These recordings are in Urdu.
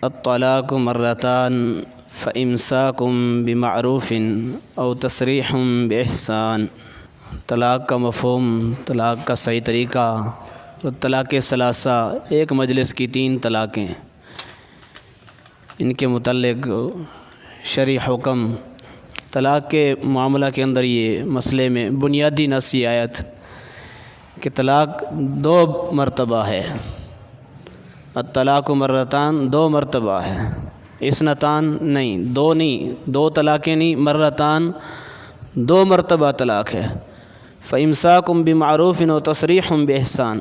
الطلاق مرتان فامساکم بمعروف او تسریح باحسان۔ طلاق کا مفہوم، طلاق کا صحیح طریقہ، تو طلاق ثلاثہ ایک مجلس کی 3 طلاقیں، ان کے متعلق شرعی حکم۔ طلاق کے معاملہ کے اندر یہ مسئلے میں بنیادی نص یہ آیت کہ طلاق 2 مرتبہ ہے۔ الطلاق مرتان 2 مرتبہ ہے، اثنتان نہیں، 2 نہیں، 2 طلاقیں نہیں، مرتان 2 مرتبہ طلاق ہے۔ فامساکم بمعروف و تسریح باحسان،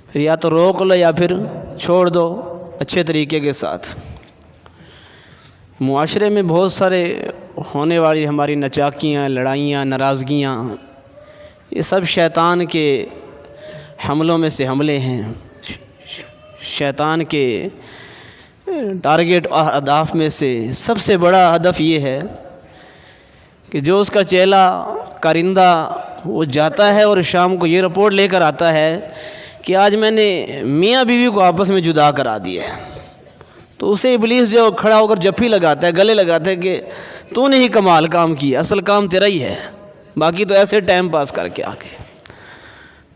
پھر یا تو روک لو یا پھر چھوڑ دو اچھے طریقے کے ساتھ۔ معاشرے میں بہت سارے ہونے والی ہماری نچاکیاں، لڑائیاں، ناراضگیاں، یہ سب شیطان کے حملوں میں سے حملے ہیں۔ شیطان کے ٹارگٹ اور اہداف میں سے سب سے بڑا ہدف یہ ہے کہ جو اس کا چیلا کارندہ وہ جاتا ہے اور شام کو یہ رپورٹ لے کر آتا ہے کہ آج میں نے میاں بیوی کو آپس میں جدا کرا دیا ہے، تو اسے ابلیس جو کھڑا ہو کر جپھی لگاتا ہے، گلے لگاتا ہے کہ تو نے ہی کمال کام کیا، اصل کام تیرا ہی ہے، باقی تو ایسے ٹائم پاس کر کے آگے۔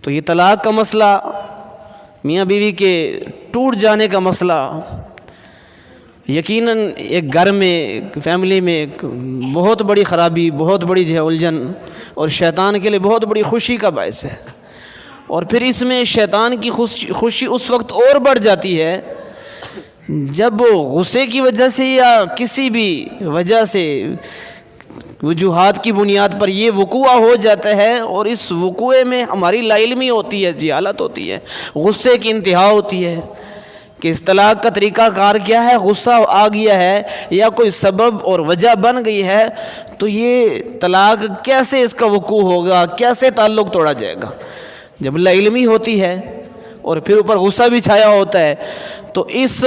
تو یہ طلاق کا مسئلہ، میاں بیوی کے ٹوٹ جانے کا مسئلہ، یقیناً ایک گھر میں، ایک فیملی میں ایک بہت بڑی خرابی، بہت بڑی جو ہے الجھن، اور شیطان کے لیے بہت بڑی خوشی کا باعث ہے۔ اور پھر اس میں شیطان کی خوشی اس وقت اور بڑھ جاتی ہے جب غصے کی وجہ سے یا کسی بھی وجہ سے، وجوہات کی بنیاد پر یہ وقوع ہو جاتا ہے، اور اس وقوع میں ہماری لا علمی ہوتی ہے، جہالت ہوتی ہے، غصے کی انتہا ہوتی ہے کہ اس طلاق کا طریقہ کار کیا ہے، غصہ آ گیا ہے یا کوئی سبب اور وجہ بن گئی ہے، تو یہ طلاق کیسے اس کا وقوع ہوگا، کیسے تعلق توڑا جائے گا۔ جب لا علمی ہوتی ہے اور پھر اوپر غصہ بھی چھایا ہوتا ہے، تو اس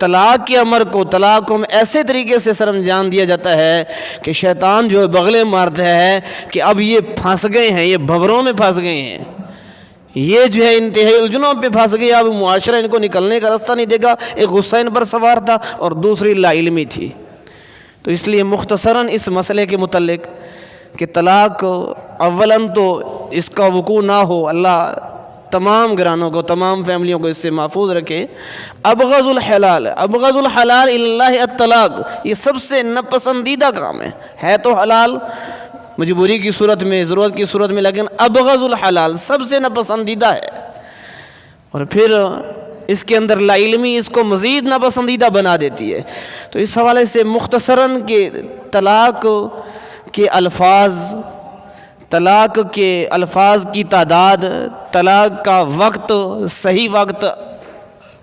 طلاق کے امر کو، طلاق کو ایسے طریقے سے سر انجام دیا جاتا ہے کہ شیطان جو ہے بغلے مارتا ہے کہ اب یہ پھنس گئے ہیں، یہ بھنوروں میں پھنس گئے ہیں، یہ جو ہے انتہائی الجھنوں پہ پھنس گئے، اب معاشرہ ان کو نکلنے کا راستہ نہیں دے گا۔ ایک غصہ ان پر سوار تھا اور دوسری لا علمی تھی۔ تو اس لیے مختصراً اس مسئلے کے متعلق کہ طلاق اولاً تو اس کا وقوع نہ ہو، اللہ تمام گھرانوں کو، تمام فیملیوں کو اس سے محفوظ رکھے۔ ابغض الحلال اللہ الطلاق، یہ سب سے ناپسندیدہ کام ہے تو حلال مجبوری کی صورت میں، ضرورت کی صورت میں، لیکن ابغض الحلال سب سے ناپسندیدہ ہے۔ اور پھر اس کے اندر لا علمی اس کو مزید ناپسندیدہ بنا دیتی ہے۔ تو اس حوالے سے مختصراً کہ طلاق کے الفاظ، طلاق کے الفاظ کی تعداد، طلاق کا وقت، صحیح وقت،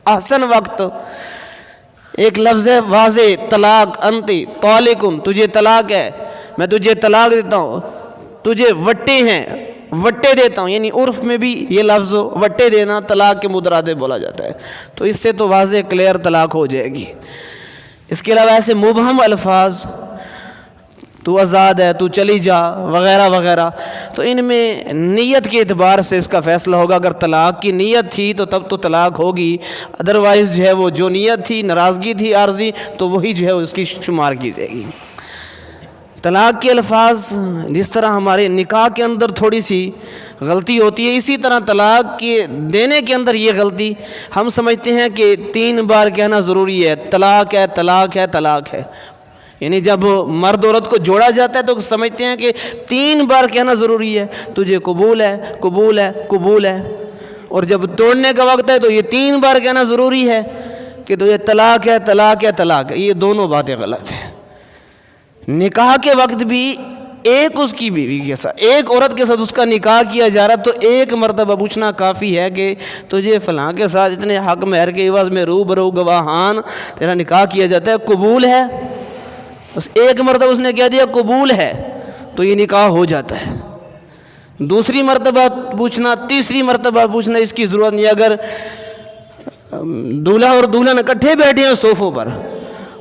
احسن وقت، ایک لفظ ہے واضح طلاق، انتی طالقن، تجھے طلاق ہے، میں تجھے طلاق دیتا ہوں، تجھے وٹے ہیں، وٹے دیتا ہوں، یعنی عرف میں بھی یہ لفظ وٹے دینا طلاق کے مترادف بولا جاتا ہے۔ تو اس سے تو واضح کلیئر طلاق ہو جائے گی۔ اس کے علاوہ ایسے مبہم الفاظ، تو آزاد ہے، تو چلی جا، وغیرہ وغیرہ، تو ان میں نیت کے اعتبار سے اس کا فیصلہ ہوگا۔ اگر طلاق کی نیت تھی تو تب تو طلاق ہوگی، ادروائز جو ہے وہ جو نیت تھی، ناراضگی تھی عارضی، تو وہی جو ہے اس کی شمار کی جائے گی۔ طلاق کے الفاظ جس طرح ہمارے نکاح کے اندر تھوڑی سی غلطی ہوتی ہے، اسی طرح طلاق کے دینے کے اندر یہ غلطی، ہم سمجھتے ہیں کہ 3 بار کہنا ضروری ہے، طلاق ہے، طلاق ہے، طلاق ہے، یعنی جب مرد عورت کو جوڑا جاتا ہے تو سمجھتے ہیں کہ 3 بار کہنا ضروری ہے، تجھے قبول ہے، قبول ہے، قبول ہے، اور جب توڑنے کا وقت ہے تو یہ 3 بار کہنا ضروری ہے کہ تجھے طلاق ہے، طلاق ہے، طلاق ہے۔ یہ دونوں باتیں غلط ہیں۔ نکاح کے وقت بھی ایک اس کی بیوی کے ساتھ، ایک عورت کے ساتھ اس کا نکاح کیا جا رہا تو ایک مرتبہ پوچھنا کافی ہے کہ تجھے فلاں کے ساتھ اتنے حق مہر کے عوض میں روبرو گواہان تیرا نکاح کیا جاتا ہے، قبول ہے؟ بس ایک مرتبہ اس نے کہہ دیا قبول ہے تو یہ نکاح ہو جاتا ہے۔ دوسری مرتبہ پوچھنا، تیسری مرتبہ پوچھنا اس کی ضرورت نہیں۔ اگر دولہا اور دلہن اکٹھے بیٹھے ہیں صوفوں پر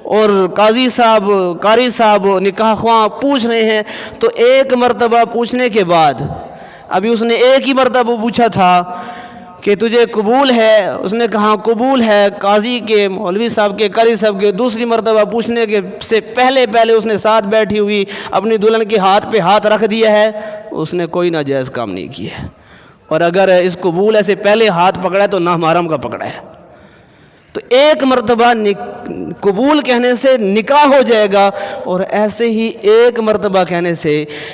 اور قاضی صاحب، قاری صاحب نکاح خواہ پوچھ رہے ہیں تو ایک مرتبہ پوچھنے کے بعد، ابھی اس نے ایک ہی مرتبہ پوچھا تھا کہ تجھے قبول ہے؟ اس نے کہا قبول ہے۔ قاضی کے، مولوی صاحب کے، قاری صاحب کے دوسری مرتبہ پوچھنے کے سے پہلے اس نے ساتھ بیٹھی ہوئی اپنی دلہن کے ہاتھ پہ ہاتھ رکھ دیا ہے، اس نے کوئی ناجائز کام نہیں کیا ہے۔ اور اگر اس قبول سے پہلے ہاتھ پکڑا ہے تو نامحرم کا پکڑا ہے۔ تو ایک مرتبہ قبول کہنے سے نکاح ہو جائے گا، اور ایسے ہی ایک مرتبہ کہنے سے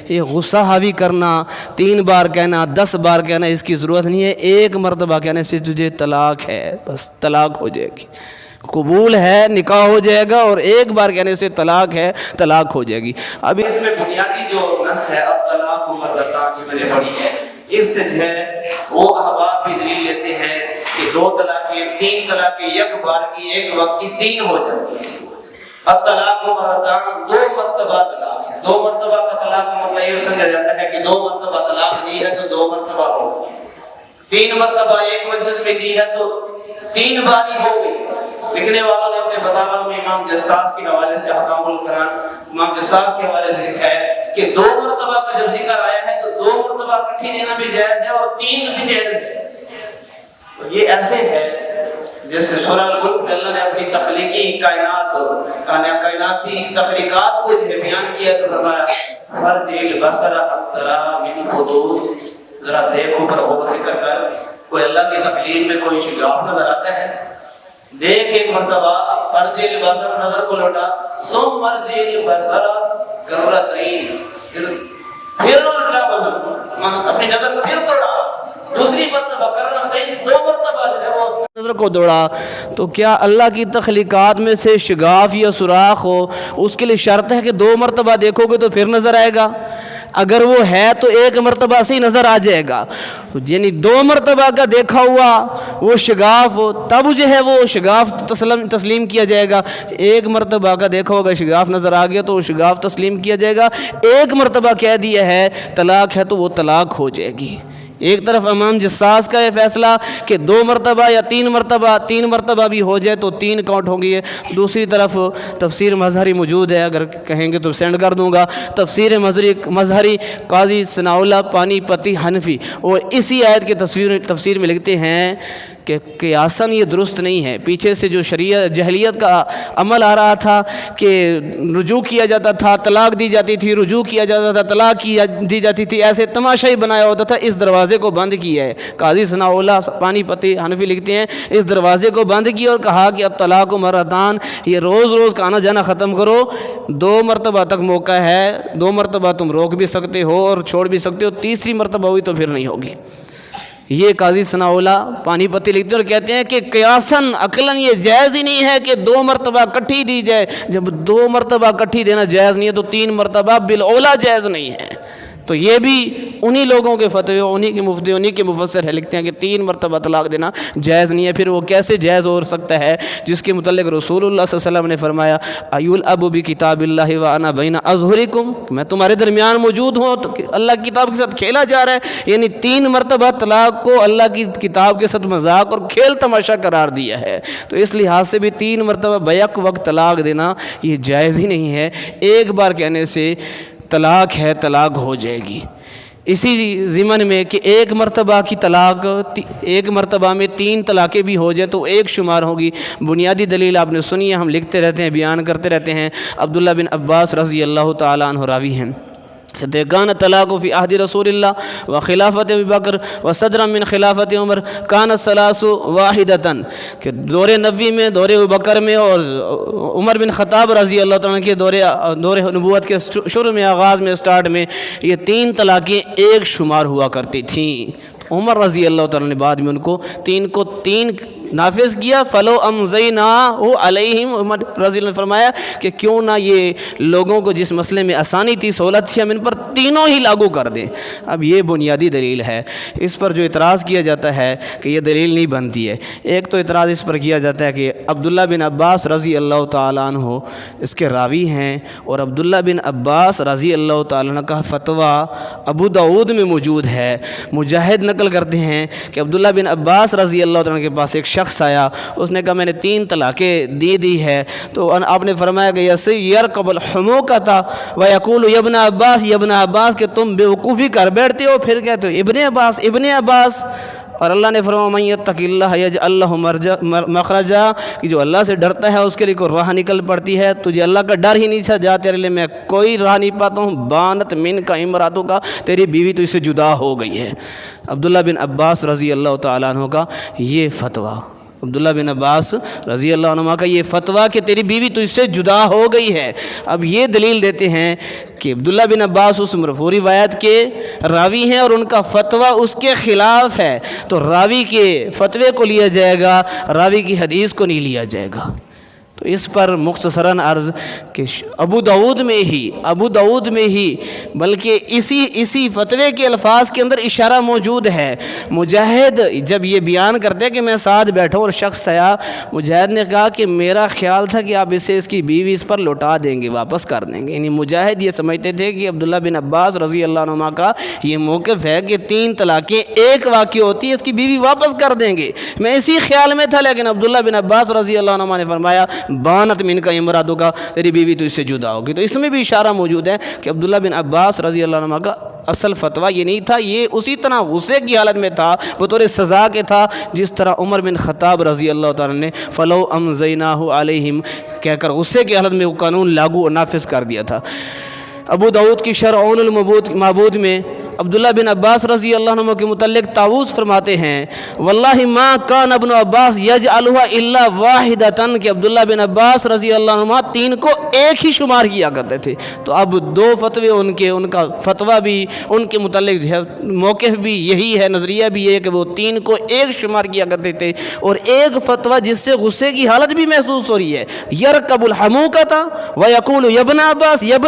یہ غصہ حاوی کرنا، 3 بار کہنا، 10 بار کہنا، اس کی ضرورت نہیں ہے۔ ایک مرتبہ کہنے سے تجھے طلاق ہے، بس طلاق ہو جائے گی۔ قبول ہے، نکاح ہو جائے گا، اور ایک بار کہنے سے طلاق ہے، طلاق ہو جائے گی۔ اب اس میں بنیادی جو نص ہے الطلاق مرتان، یہ میں نے پڑھی ہے، اس سے جو ہے وہ احباب بھی دلیل لیتے ہیں کہ 2 طلاقیں، 3 طلاقیں یک بار کی، ایک وقت کی 3 ہو جاتی ہیں۔ الطلاق مرتان 2 مرتبہ طلاق ہے۔ 2 مرتبہ کا طلاق کا مطلب یہ سمجھا جاتا ہے کہ 2 مرتبہ طلاق دی ہے تو 2 مرتبہ ہو گئی۔ 3 مرتبہ ایک مجلس میں دی ہے تو 3 بار ہی ہو گئی۔ لکھنے والوں نے اپنے فتاوی میں امام جساس کے حوالے سے، احکام القرآن امام جساس کے حوالے سے لکھا ہے کہ 2 مرتبہ کا جب ذکر آیا ہے تو 2 مرتبہ اکٹھی دینا بھی جائز ہے اور 3 بھی جائز ہے۔ تو یہ ایسے ہے جیسے سورہ الملک میں اللہ نے اپنی تخلیقی کائنات کی تخلیقات کو جو ہے بیان کیا تو فرمایا فرجل بصر اقترا من خدود، ذرا دیکھو پر غور ذکر کر، کوئی اللہ کی تخلیق میں کوئی شگاف نظر آتا ہے؟ دیکھ ایک مرتبہ، فرجل بصر، نظر کو لوٹا، ثم مرجل بصر کرتین، پھر لوٹا بصر، اپنی نظر کو پھر توڑا، دوسری مرتبہ کرتین، 2 مرتبہ جو ہے وہ نظر کو دوڑا۔ تو کیا اللہ کی تخلیقات میں سے شگاف یا سوراخ ہو، اس کے لیے شرط ہے کہ 2 مرتبہ دیکھو گے تو پھر نظر آئے گا؟ اگر وہ ہے تو 1 مرتبہ سے ہی نظر آ جائے گا، یعنی 2 مرتبہ کا دیکھا ہوا وہ شگاف ہو تب جو ہے وہ شگاف تسلیم کیا جائے گا۔ 1 مرتبہ کا دیکھا ہوگا شگاف نظر آ گیا تو وہ شگاف تسلیم کیا جائے گا۔ 1 مرتبہ کہہ دیا ہے طلاق ہے تو وہ طلاق ہو جائے گی۔ ایک طرف امام جساس کا یہ فیصلہ کہ 2 مرتبہ یا 3 مرتبہ بھی ہو جائے تو 3 کاؤنٹ ہوں گی۔ دوسری طرف تفسیر مظہری موجود ہے، اگر کہیں گے تو سینڈ کر دوں گا۔ تفسیر مظہری قاضی ثناء اللہ پانی پتی حنفی، اور اسی آیت کے تفسیر میں لکھتے ہیں کہ قیاساً یہ درست نہیں ہے۔ پیچھے سے جو جہلیت کا عمل آ رہا تھا کہ رجوع کیا جاتا تھا، طلاق دی جاتی تھی، رجوع کیا جاتا تھا، طلاق دی جاتی تھی، ایسے تماشا ہی بنایا ہوتا تھا، اس دروازے کو بند کیا ہے۔ قاضی ثناء اللہ پانی پتی حنفی لکھتے ہیں اس دروازے کو بند کیا اور کہا کہ الطلاق مرتان، یہ روز کا آنا جانا ختم کرو، 2 مرتبہ تک موقع ہے، 2 مرتبہ تم روک بھی سکتے ہو اور چھوڑ بھی سکتے ہو، تیسری مرتبہ ہوئی تو پھر نہیں ہوگی۔ یہ قاضی ثناء اللہ پانی پتی لکھتے ہیں اور کہتے ہیں کہ قیاساً عقلاً یہ جائز ہی نہیں ہے کہ 2 مرتبہ اکٹھی دی جائے۔ جب 2 مرتبہ اکٹھی دینا جائز نہیں ہے تو 3 مرتبہ بالاولیٰ جائز نہیں ہے۔ تو یہ بھی انہی لوگوں کے فتوے، انہی کے مفتی، انہی کے مفسر ہے لکھتے ہیں کہ 3 مرتبہ طلاق دینا جائز نہیں ہے۔ پھر وہ کیسے جائز ہو سکتا ہے جس کے متعلق رسول اللہ صلی اللہ علیہ وسلم نے فرمایا الاب بکتاب اللہ وانا بین اظہرکم، میں تمہارے درمیان موجود ہوں، تو اللہ کی کتاب کے ساتھ کھیلا جا رہا ہے، یعنی 3 مرتبہ طلاق کو اللہ کی کتاب کے ساتھ مذاق اور کھیل تماشا قرار دیا ہے۔ تو اس لحاظ سے بھی 3 مرتبہ بیک وقت طلاق دینا یہ جائز ہی نہیں ہے۔ ایک بار کہنے سے طلاق ہے، طلاق ہو جائے گی۔ اسی ضمن میں کہ 1 مرتبہ کی طلاق، 1 مرتبہ میں 3 طلاقیں بھی ہو جائیں تو 1 شمار ہوگی۔ بنیادی دلیل آپ نے سنی ہے، ہم لکھتے رہتے ہیں، بیان کرتے رہتے ہیں۔ عبداللہ بن عباس رضی اللہ تعالیٰ عنہ راوی ہیں، کان طلاق فی عہد رسول اللہ و خلافت ابی بکر و صدرا من خلافت عمر کان الثلاث واحدتاً، کہ دور نبوی میں، دور ابو بکر میں اور عمر بن خطاب رضی اللہ تعالیٰ کے دور نبوت کے شروع میں، آغاز میں، اسٹارٹ میں یہ 3 طلاقیں 1 شمار ہوا کرتی تھیں۔ عمر رضی اللہ تعالیٰ نے بعد میں ان کو 3 نافذ کیا۔ فلو امزینا علیہم، عمر رضی اللہ نے فرمایا کہ کیوں نہ یہ لوگوں کو جس مسئلے میں آسانی تھی، سہولت تھی، ہم ان پر تینوں ہی لاگو کر دیں۔ اب یہ بنیادی دلیل ہے۔ اس پر جو اعتراض کیا جاتا ہے کہ یہ دلیل نہیں بنتی ہے، ایک تو اعتراض اس پر کیا جاتا ہے کہ عبداللہ بن عباس رضی اللہ تعالیٰ عنہ اس کے راوی ہیں، اور عبداللہ بن عباس رضی اللہ تعالیٰ عنہ کا فتویٰ ابو داؤد میں موجود ہے۔ مجاہد نقل کرتے ہیں کہ عبداللہ بن عباس رضی اللہ تعالیٰ عنہ کے پاس ایک شخص آیا، اس نے کہا میں نے 3 طلاقیں دی ہے، تو آپ نے فرمایا کہ یرکب الحموقۃ ویقول یا ابن عباس، یا ابن عباس کہ تم بیوقوفی کر بیٹھتے ہو، پھر کہتے ہو ابن عباس۔ اور اللہ نے فرمایا من یتق اللہ یجعل لہ مخرجا کہ جو اللہ سے ڈرتا ہے اس کے لیے کوئی راہ نکل پڑتی ہے. تجھے اللہ کا ڈر ہی نہیں تھا، جا تیرے لیے میں کوئی راہ نہیں پاتا ہوں. بانت من کا امراتوں کا، تیری بیوی تو اس سے جدا ہو گئی ہے. عبداللہ بن عباس رضی اللہ تعالیٰ عنہ کا یہ فتویٰ، عبداللہ بن عباس رضی اللہ عنہ کا یہ فتویٰ کہ تیری بیوی تو اس سے جدا ہو گئی ہے. اب یہ دلیل دیتے ہیں کہ عبداللہ بن عباس اس مرفوع روایت کے راوی ہیں اور ان کا فتویٰ اس کے خلاف ہے، تو راوی کے فتوے کو لیا جائے گا، راوی کی حدیث کو نہیں لیا جائے گا. تو اس پر مختصراً عرض کہ ابو داؤد میں ہی بلکہ اسی فتوے کے الفاظ کے اندر اشارہ موجود ہے. مجاہد جب یہ بیان کرتے کہ میں ساتھ بیٹھا اور شخص آیا، مجاہد نے کہا کہ میرا خیال تھا کہ آپ اس کی بیوی اس پر لوٹا دیں گے، واپس کر دیں گے. یعنی مجاہد یہ سمجھتے تھے کہ عبداللہ بن عباس رضی اللہ عنہ کا یہ موقف ہے کہ 3 طلاقیں ایک واقع ہوتی ہے، اس کی بیوی واپس کر دیں گے. میں اسی خیال میں تھا، لیکن عبداللہ بن عباس رضی اللہ عنہ نے فرمایا بانت من کا امراتوں کا، تیری بیوی تو اس سے جدا ہوگی. تو اس میں بھی اشارہ موجود ہے کہ عبداللہ بن عباس رضی اللہ عنہ کا اصل فتویٰ یہ نہیں تھا، یہ اسی طرح غصے کی حالت میں تھا، بطور سزا کے تھا، جس طرح عمر بن خطاب رضی اللہ تعالیٰ نے فلو امضیناہ علیہم کہہ کر غصے کی حالت میں وہ قانون لاگو اور نافذ کر دیا تھا. ابو داؤد کی شرح عون المعبود میں عبداللہ بن عباس رضی اللہ عنہ کے متعلق طاووس فرماتے ہیں واللہ ما کان ابن عباس یجعلها الا واحدۃ، کہ عبداللہ بن عباس رضی اللہ عنہ 3 کو ایک ہی شمار کیا کرتے تھے. تو اب 2 فتوے ان کا فتویٰ بھی ان کے متعلق جو ہے موقف بھی یہی ہے، نظریہ بھی یہ ہے کہ وہ 3 کو ایک شمار کیا کرتے تھے. اور ایک فتویٰ جس سے غصے کی حالت بھی محسوس ہو رہی ہے، یرکب الحموقۃ ویقول یا ابن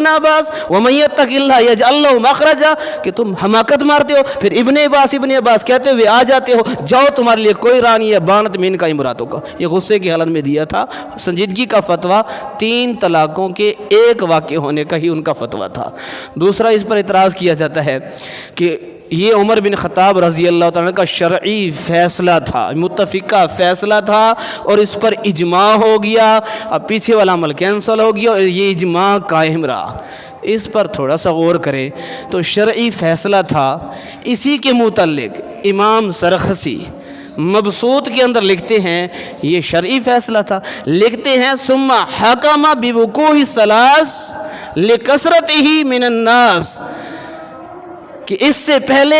عباس ومن یتق اللہ یجعل لہ مخرجا، کہ تم حماقت مارتے ہو، پھر ابن عباس کہتے ہوئے آ جاتے ہو، جاؤ تمہارے لیے کوئی راہ نہیں ہے، بانت من کا امراتوں کا. یہ غصے کی حالت میں دیا تھا. سنجیدگی کا فتویٰ 3 طلاقوں کے ایک واقع ہونے کا ہی ان کا فتویٰ تھا. دوسرا اس پر اعتراض کیا جاتا ہے کہ یہ عمر بن خطاب رضی اللہ تعالیٰ کا شرعی فیصلہ تھا، متفقہ فیصلہ تھا، اور اس پر اجماع ہو گیا. اب پیچھے والا عمل کینسل ہو گیا اور یہ اجماع قائم رہا. اس پر تھوڑا سا غور کریں تو شرعی فیصلہ تھا. اسی کے متعلق امام سرخسی مبسوط کے اندر لکھتے ہیں یہ شرعی فیصلہ تھا. لکھتے ہیں ثم حکم بوقوع الثلاث لکثرتہ من الناس، کہ اس سے پہلے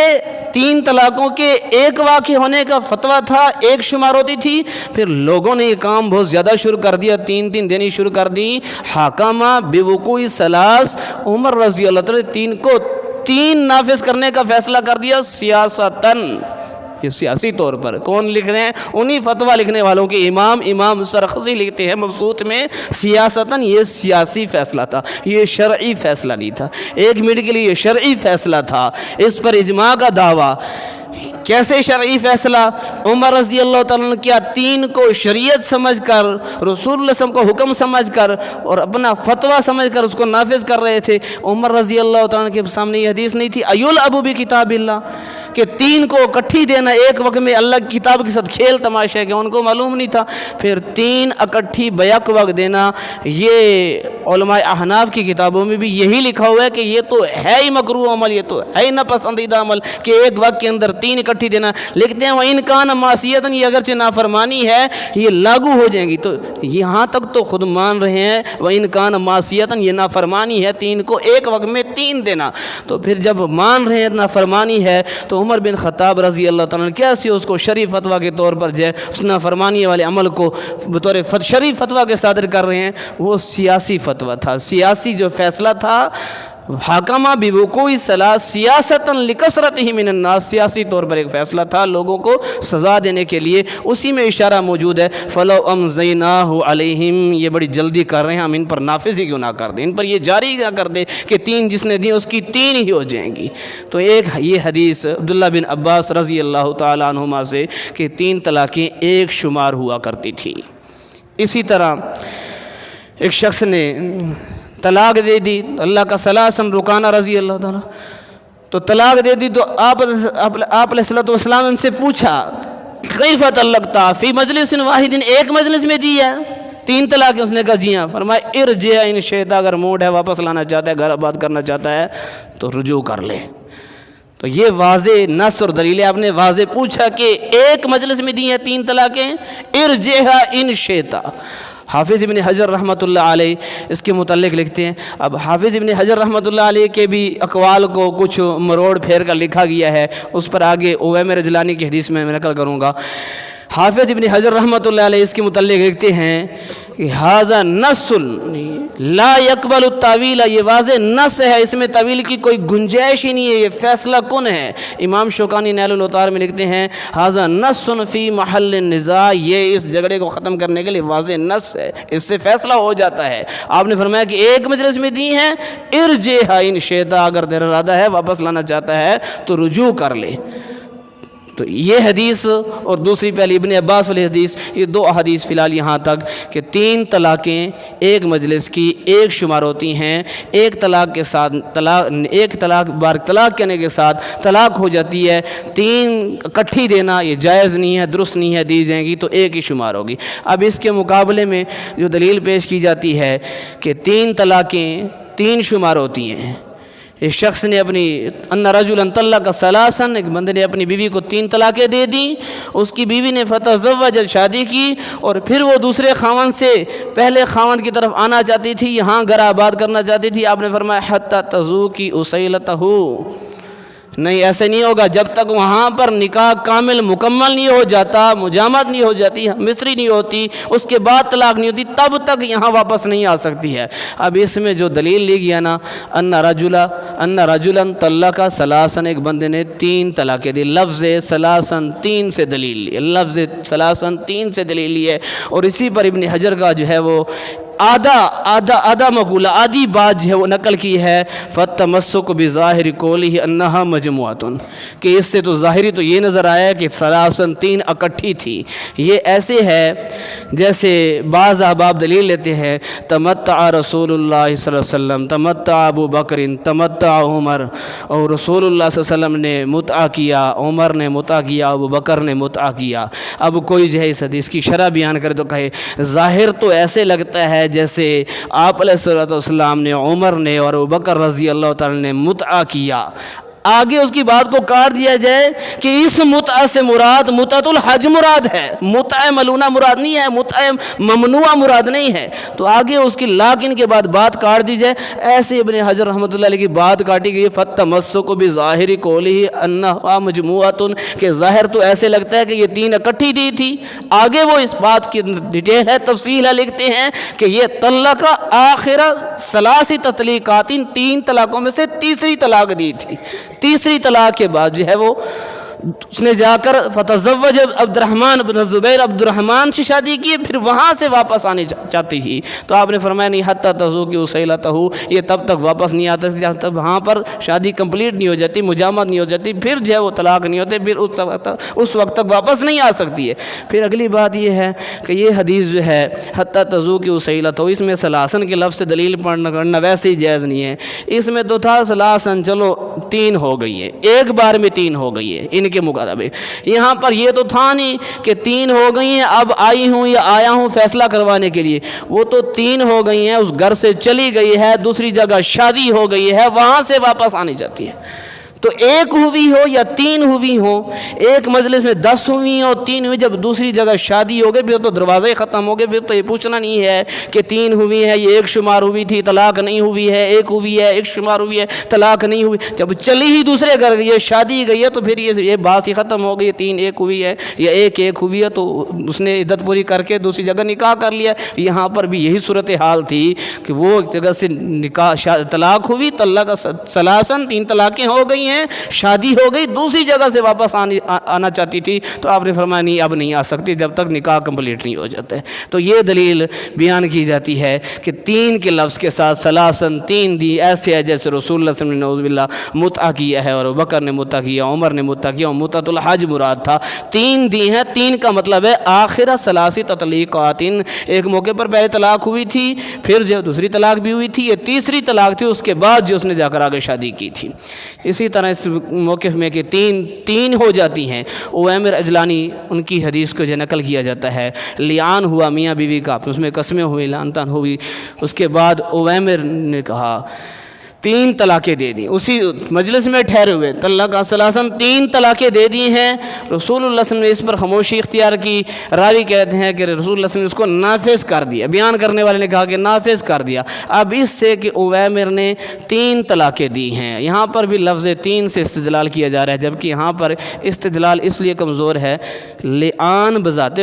3 طلاقوں کے ایک واقع ہونے کا فتویٰ تھا، ایک شمار ہوتی تھی. پھر لوگوں نے یہ کام بہت زیادہ شروع کر دیا، 3 دینی شروع کر دی. حاکمہ بوقوع الثلاث، عمر رضی اللہ تعالیٰ 3 کو 3 نافذ کرنے کا فیصلہ کر دیا سیاستاً. یہ سیاسی طور پر کون لکھ رہے ہیں؟ انہی فتویٰ لکھنے والوں کے امام سرخسی لکھتے ہیں مبسوط میں سیاستاً یہ سیاسی فیصلہ تھا، یہ شرعی فیصلہ نہیں تھا. 1 منٹ کے لیے یہ شرعی فیصلہ تھا. اس پر اجماع کا دعویٰ. کیسے شرعی فیصلہ؟ عمر رضی اللہ تعالیٰ نے کیا 3 کو شریعت سمجھ کر، رسول اللہ صلی اللہ علیہ وسلم کو حکم سمجھ کر اور اپنا فتویٰ سمجھ کر اس کو نافذ کر رہے تھے. عمر رضی اللہ تعالیٰ کے سامنے یہ حدیث نہیں تھی ایل ابو بکتاب اللہ، کہ 3 کو اکٹھی دینا ایک وقت میں اللہ کی کتاب کے ساتھ کھیل تماشا ہے، کہ ان کو معلوم نہیں تھا. پھر 3 اکٹھی بیک وقت دینا، یہ علماء احناف کی کتابوں میں بھی یہی لکھا ہوا ہے کہ یہ تو ہے ہی مکروہ عمل، یہ تو ہے ہی ناپسندیدہ عمل کہ ایک وقت کے اندر 3 اکٹھی دینا. لکھتے ہیں وَإِنْ كَانَ مَعْصِيَةً، یہ اگرچہ نافرمانی ہے یہ لاگو ہو جائیں گی. تو یہاں تک تو خود مان رہے ہیں وَإِنْ كَانَ مَعْصِيَةً یہ نافرمانی ہے 3 کو ایک وقت میں 3 دینا. تو پھر جب مان رہے ہیں نافرمانی ہے تو عمر بن خطاب رضی اللہ تعالیٰ نے کیسے اس کو شرعی فتویٰ کے طور پر جو ہے اس نافرمانی والے عمل کو بطور شرعی فتویٰ کے صادر کر رہے ہیں؟ وہ سیاسی فتویٰ تھا، سیاسی جو فیصلہ تھا. حاکمہ بوقوع الثلاث سیاستاً لکثرتہ من الناس، سیاسی طور پر ایک فیصلہ تھا لوگوں کو سزا دینے کے لیے. اسی میں اشارہ موجود ہے فلو امضیناہ علیہم، یہ بڑی جلدی کر رہے ہیں، ہم ان پر نافذ ہی کیوں نہ کر دیں، ان پر یہ جاری نہ کر دیں کہ 3 جس نے دی اس کی 3 ہی ہو جائیں گی. تو ایک یہ حدیث عبداللہ بن عباس رضی اللہ تعالیٰ عنہما سے کہ 3 طلاقیں ایک شمار ہوا کرتی تھی. اسی طرح ایک شخص نے طلاق دے دی، اللہ کا سلاسن رکانہ رضی اللہ تعالیٰ، تو طلاق دے دی تو آپ علیہ السلام ان سے پوچھا کیف طلقتا فی مجلس واحد، ایک مجلس میں دی ہے 3 طلاقیں؟ اس نے کہا جی ہاں. فرمایا ارجع ان شئت، اگر موڈ ہے واپس لانا چاہتا ہے، گھر آباد کرنا چاہتا ہے تو رجوع کر لے. تو تو یہ واضح نص اور دلیل آپ نے واضح پوچھا کہ ایک مجلس میں دی ہیں 3 طلاقیں، ارجعھا ان شئت۔ حافظ ابن حجر رحمۃ اللہ علیہ اس کے متعلق لکھتے ہیں، اب حافظ ابن حجر رحمۃ اللہ علیہ کے بھی اقوال کو کچھ مروڑ پھیر کر لکھا گیا ہے، اس پر آگے اویمر اجلانی کی حدیث میں نقل کروں گا۔ حافظ ابن حجر رحمۃ اللہ علیہ اس کے متعلق لکھتے ہیں کہ ھذا نص لا يقبل التاویل، یہ واضح نص ہے، اس میں تعویل کی کوئی گنجائش ہی نہیں ہے، یہ فیصلہ کن ہے۔ امام شوکانی نیل الاوطار میں لکھتے ہیں ھذا نص فی محل النزاع، یہ اس جھگڑے کو ختم کرنے کے لیے واضح نص ہے، اس سے فیصلہ ہو جاتا ہے۔ آپ نے فرمایا کہ ایک مجلس میں دی ہیں، ارجعھا ان شئت، اگر تیرا ارادہ ہے واپس لانا چاہتا ہے تو رجوع کر لے۔ تو یہ حدیث اور دوسری پہلی ابن عباس والی حدیث، یہ 2 احادیث فی الحال یہاں تک کہ 3 طلاقیں ایک مجلس کی ایک شمار ہوتی ہیں، ایک طلاق کے ساتھ ایک طلاق بار طلاق کہنے کے ساتھ طلاق ہو جاتی ہے، 3 اکٹھی دینا یہ جائز نہیں ہے، درست نہیں ہے، دی جائیں گی تو ایک ہی شمار ہوگی۔ اب اس کے مقابلے میں جو دلیل پیش کی جاتی ہے کہ 3 طلاقیں 3 شمار ہوتی ہیں، ایک شخص نے اپنی ان رجلا طلق ثلاثا، ایک بندے نے اپنی بیوی کو 3 طلاقیں دے دیں، اس کی بیوی نے فتزوج، شادی کی، اور پھر وہ دوسرے خاوند سے پہلے خاوند کی طرف آنا چاہتی تھی، یہاں گھر آباد کرنا چاہتی تھی۔ آپ نے فرمایا حتی تذوقی اصیلتہ، نہیں ایسے نہیں ہوگا، جب تک وہاں پر نکاح کامل مکمل نہیں ہو جاتا، مجامعت نہیں ہو جاتی، مصری نہیں ہوتی، اس کے بعد طلاق نہیں ہوتی، تب تک یہاں واپس نہیں آ سکتی ہے۔ اب اس میں جو دلیل لی گیا نا، ان رجلا طلق ثلاثا، ایک بندے نے 3 طلاقیں دی، لفظ ثلاثا 3 سے دلیل لی، لفظ ثلاثا 3 سے دلیل لی ہے، اور اسی پر ابن حجر کا جو ہے وہ آدھا مقولہ، آدھی بات جو ہے وہ نقل کی ہے، فَالتَّمَسُّكُ بِظَاهِرِ قَوْلِهِ أَنَّهَا مَجْمُوعَةٌ، کہ اس سے تو ظاہری تو یہ نظر آیا کہ ثلاثاً 3 اکٹھی تھی۔ یہ ایسے ہے جیسے بعض احباب دلیل لیتے ہیں، تمتع رسول اللہ صلی اللہ علیہ وسلم، تمتع ابو بکر، تمتع عمر، اور رسول اللہ صلی اللہ علیہ وسلم نے متع کیا، عمر نے متع کیا، ابو بکر نے متع کیا۔ اب کوئی جو ہے اس حدیث کی شرح بیان کرے تو کہے ظاہر تو ایسے لگتا ہے جیسے آپ علیہ السلام نے، عمر نے اور ابوبکر رضی اللہ تعالی نے متع کیا، آگے اس کی بات کو کاٹ دیا جائے کہ اس متع سے مراد متعۃ الحج مراد ہے، متع ملونہ مراد نہیں ہے، متع ممنوع مراد نہیں ہے، تو آگے اس کی لاکن کے بعد بات کاٹ دی جائے، ایسے ابن حجر رحمۃ اللہ علیہ کی بات کاٹی گئی، فَالتَّمَسُّكُ بِظَاهِرِ قَوْلِهِ أَنَّهَا مَجْمُوعَةٌ، کہ ظاہر تو ایسے لگتا ہے کہ یہ 3 اکٹھی دی تھی، آگے وہ اس بات کی ڈیٹیل ہے، تفصیل ہے، لکھتے ہیں کہ یہ طلق آخر 3 تطلیقات، 3 طلاقوں میں سے تیسری طلاق دی تھی، تیسری طلاق کے بعد جو ہے وہ اس نے جا کر فتزوج عبد الرحمن بن زبیر، عبد الرحمن سے شادی کی، پھر وہاں سے واپس آنے چاہتی تھی، تو آپ نے فرمایا نہیں حتی تذوقی اصیلتہ، یہ تب تک واپس نہیں آتا جب تک وہاں پر شادی کمپلیٹ نہیں ہو جاتی، مجامعت نہیں ہو جاتی، پھر جو ہے وہ طلاق نہیں ہوتے، پھر اس وقت تک واپس نہیں آ سکتی ہے۔ پھر اگلی بات یہ ہے کہ یہ حدیث جو ہے حتی تذوقی اصیلتہ، اس میں ثلاثن کے لفظ سے دلیل پڑھنا کرنا ویسے ہی جائز نہیں ہے، اس میں تو تھا ثلاثن، چلو 3 ہو گئی ہے، ایک بار میں 3 ہو گئی ہے ان کے مطابق، یہاں پر یہ تو تھا نہیں کہ 3 ہو گئی ہیں، اب آئی ہوں یا آیا ہوں فیصلہ کروانے کے لیے، وہ تو 3 ہو گئی ہیں، اس گھر سے چلی گئی ہے، دوسری جگہ شادی ہو گئی ہے، وہاں سے واپس آنی چاہتی ہے، تو 1 ہوئی ہو یا 3 ہوئی ہو، ایک مجلس میں 10 ہوئی ہیں اور 3 ہوئی، جب دوسری جگہ شادی ہو گئی پھر تو دروازے ختم ہو گئے، پھر تو یہ پوچھنا نہیں ہے کہ 3 ہوئی ہے، یہ 1 شمار ہوئی تھی طلاق نہیں ہوئی ہے، 1 ہوئی ہے 1 شمار ہوئی ہے طلاق نہیں ہوئی، جب چلی ہی دوسرے گھر یہ شادی گئی ہے تو پھر یہ بات ہی ختم ہو گئی، 3 1 ہوئی ہے یا 1 ہوئی ہے، تو اس نے عدت پوری کر کے دوسری جگہ نکاح کر لیا۔ یہاں پر بھی یہی صورتحال تھی کہ وہ ایک جگہ سے نکاح طلاق ہوئی، طلاق ثلاثن 3 طلاقیں ہو گئی ہیں، شادی ہو گئی، دوسری جگہ سے واپس آنا چاہتی تھی، تو آپ نے فرمایا نہیں اب نہیں آ سکتی جب تک نکاح کمپلیٹ نہیں ہو جاتا ہے۔ تو یہ دلیل بیان کی جاتی ہے کہ 3 کے لفظ کے ساتھ ثلاثن 3 دی، ایسے ہے جیسے رسول اللہ صلی اللہ علیہ وسلم نے نعوذ باللہ متع کیا ہے، اور ابوبکر نے متع کیا، عمر نے متع کیا، اور متعۃ الحج مراد تھا، 3 دی ہیں، 3 کا مطلب ہے آخر 3 تطلیقات، ایک موقع پر پہلے طلاق ہوئی تھی، پھر جو دوسری طلاق بھی ہوئی تھی، یہ تیسری طلاق تھی، اس کے بعد جو اس نے جا کر آگے شادی کی تھی۔ اسی طرح اس موقف میں کہ 3 ہو جاتی ہیں، اویمر اجلانی ان کی حدیث کو جو نقل کیا جاتا ہے، لیان ہوا میاں بیوی کا، اس میں قسمیں ہوئی، لعنتان ہوئی، اس کے بعد اویمر نے کہا 3 طلاقیں دے دیں، اسی مجلس میں ٹھہرے ہوئے طلق ثلاثاً 3 طلاقیں دے دی ہیں۔ رسول اللہ صلی اللہ علیہ وسلم نے اس پر خاموشی اختیار کی۔ راوی کہتے ہیں کہ رسول اللہ صلی اللہ علیہ وسلم نے اس کو نافذ کر دیا، بیان کرنے والے نے کہا کہ نافذ کر دیا۔ اب اس سے کہ اویمر نے 3 طلاقیں دی ہیں، یہاں پر بھی لفظ 3 سے استدلال کیا جا رہا ہے، جبکہ یہاں پر استدلال اس لیے کمزور ہے، لعان بذات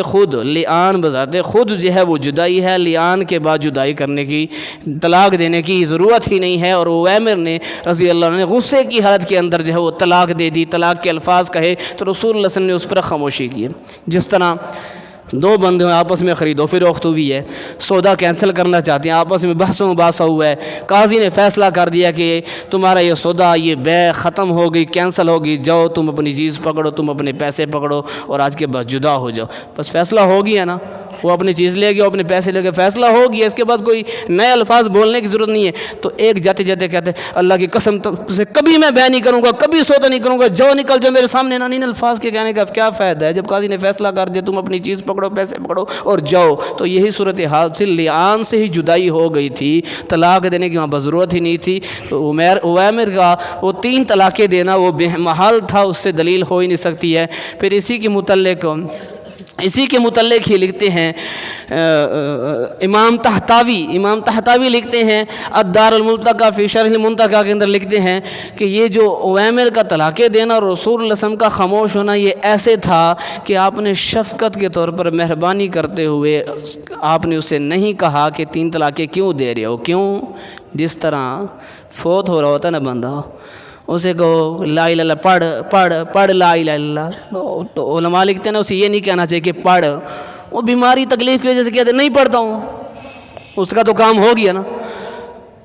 خود جو ہے وہ جدائی ہے، لعان کے بعد جدائی کرنے کی، طلاق دینے کی ضرورت ہی نہیں ہے۔ اور اویمر نے رضی اللہ عنہ نے غصے کی حالت کے اندر جو ہے وہ طلاق دے دی، طلاق کے الفاظ کہے تو رسول اللہ صلی اللہ علیہ وسلم نے اس پر خاموشی کی۔ جس طرح 2 بندے آپس میں خرید و فروخت ہوئی ہے، سودا کینسل کرنا چاہتے ہیں، آپس میں بحث و مباحثہ ہوا ہے، قاضی نے فیصلہ کر دیا کہ تمہارا یہ سودا، یہ بیع ختم ہو گئی، کینسل ہوگی، جاؤ تم اپنی چیز پکڑو، تم اپنے پیسے پکڑو اور آج کے بعد جدا ہو جاؤ۔ بس فیصلہ ہو گیا نا، وہ اپنی چیز لے گیا، اپنے پیسے لے گئے، فیصلہ ہو گیا، اس کے بعد کوئی نئے الفاظ بولنے کی ضرورت نہیں ہے۔ تو ایک جاتے جاتے کہتے ہیں اللہ کی قسم سے کبھی میں بیع نہیں کروں گا، کبھی سودا نہیں کروں گا، جاؤ نکل جاؤ میرے سامنے نا۔ ان الفاظ کے کہنے کا کیا فائدہ ہے جب قاضی نے فیصلہ کر دیا تم اپنی چیز پکڑو، پیسے پکڑو اور جاؤ۔ تو یہی صورتحال سے لعان سے ہی جدائی ہو گئی تھی، طلاق دینے کی وہاں ضرورت ہی نہیں تھی۔ اویمر کا وہ 3 طلاقیں دینا وہ بے محال تھا، اس سے دلیل ہو ہی نہیں سکتی ہے۔ پھر اسی کے متعلق ہی لکھتے ہیں امام تحتاوی لکھتے ہیں الدار الملتقی فی شرح المنتقی کے اندر لکھتے ہیں کہ یہ جو اویمر کا طلاقیں دینا اور رسول اللہ صلی اللہ علیہ وسلم کا خاموش ہونا یہ ایسے تھا کہ آپ نے شفقت کے طور پر مہربانی کرتے ہوئے آپ نے اسے نہیں کہا کہ 3 طلاقیں کیوں دے رہے ہو، کیوں؟ جس طرح فوت ہو رہا ہوتا نا بندہ، اسے کہو لا الہ الا پڑھ لا الہ الا، تو علماء لکھتے ہیں نا اسے یہ نہیں کہنا چاہیے کہ پڑھ، وہ بیماری تکلیف کی وجہ سے کہتے ہیں نہیں پڑھتا ہوں، اس کا تو کام ہو گیا نا،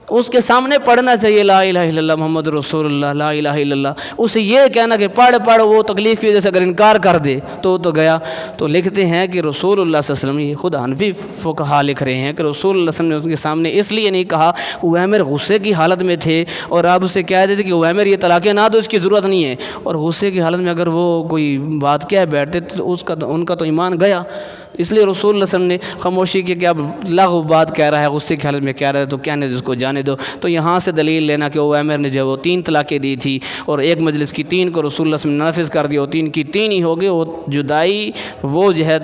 اس کے سامنے پڑھنا چاہیے لا الہ الا اللہ محمد رسول اللہ لا الہ الا اللہ، اسے یہ کہنا کہ پڑھ وہ تکلیف کی وجہ سے اگر انکار کر دے تو گیا۔ تو لکھتے ہیں کہ رسول اللہ صلی اللہ علیہ وسلم، یہ خود حنفی فقہا لکھ رہے ہیں کہ رسول اللہ صلی اللہ علیہ وسلم نے اس کے سامنے اس لیے نہیں کہا، اویمر غصے کی حالت میں تھے اور آپ اسے کہہ دیتے کہ اویمر یہ طلاقیں نہ دو، اس کی ضرورت نہیں ہے، اور غصے کی حالت میں اگر وہ کوئی بات کہہ بیٹھتے تو ان کا تو ایمان گیا۔ اس لیے رسول اللہ صلی اللہ علیہ وسلم نے خاموشی کی کہ اب لغو بات کہہ رہا ہے، غصے کی حالت میں کہہ رہا ہے تو کہنے دو، اس کو جانے دو۔ تو یہاں سے دلیل لینا کہ اویمر نے جو وہ 3 طلاقیں دی تھی اور ایک مجلس کی 3 کو رسول اللہ صلی اللہ علیہ وسلم نے نافذ کر دیا، وہ 3 کی 3 ہی ہو گئی، وہ جدائی وہ جو ہے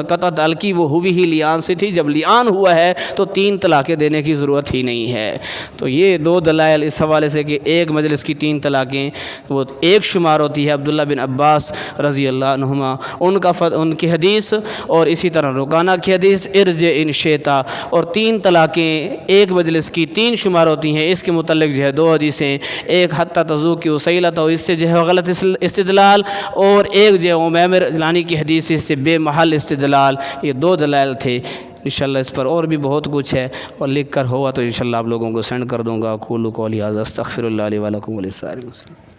قطع تعلقی وہ ہوئی ہی لعان سے تھی، جب لعان ہوا ہے تو 3 طلاقیں دینے کی ضرورت ہی نہیں ہے۔ تو یہ 2 دلائل اس حوالے سے کہ ایک مجلس کی 3 طلاقیں وہ ایک شمار ہوتی ہے عبداللہ بن عباس رضی اللہ عنہما ان کی حدیث، اور اسی طرح رکانہ کی حدیث ارجع ان شئتا، اور 3 طلاقیں ایک مجلس کی 3 شمار ہوتی ہیں۔ اس کے متعلق جو ہے 2 حدیثیں، ایک حتی تذوق کی وسیلۃ، اور اس سے جو ہے غلط استدلال، اور ایک جو ہے اویمر لانی کی حدیث اس سے بے محل استدلال، یہ 2 دلائل تھے۔ انشاءاللہ اس پر اور بھی بہت کچھ ہے، اور لکھ کر ہوا تو انشاءاللہ آپ لوگوں کو سینڈ کر دوں گا۔ اقول قولی ھذا استغفر اللہ لی ولکم ولسائر المسلمین۔